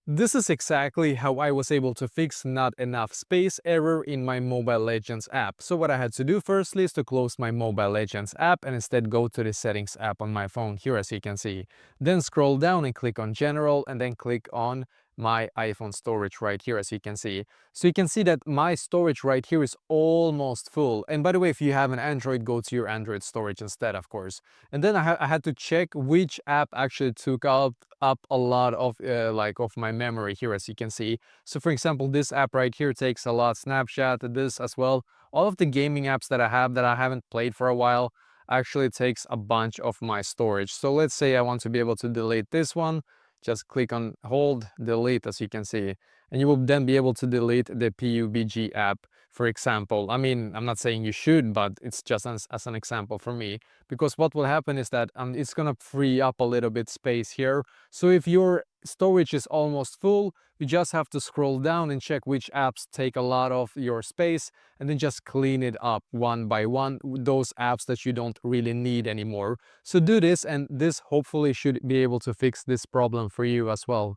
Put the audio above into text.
This is exactly how I was able to fix not enough space error in my Mobile Legends app. So what I had to do firstly is to close my Mobile Legends app and instead go to the settings app on my phone here, as you can see. Then scroll down and click on general and then click on my iPhone storage right here, as you can see. So you can see that my storage right here is almost full. And by the way, if you have an Android, go to your Android storage instead, of course. And then I had to check which app actually took up a lot of of my memory here, as you can see. So for example, this app right here takes a lot. Snapchat, this as well. All of the gaming apps that I have that I haven't played for a while actually takes a bunch of my storage. So let's say I want to be able to delete this one. Just click on hold, delete, as you can see. And you will then be able to delete the PUBG app, for example. I mean, I'm not saying you should, but it's just as an example for me. Because what will happen is that it's gonna free up a little bit space here. So if your storage is almost full, you just have to scroll down and check which apps take a lot of your space and then just clean it up one by one, those apps that you don't really need anymore. So do this, and this hopefully should be able to fix this problem for you as well.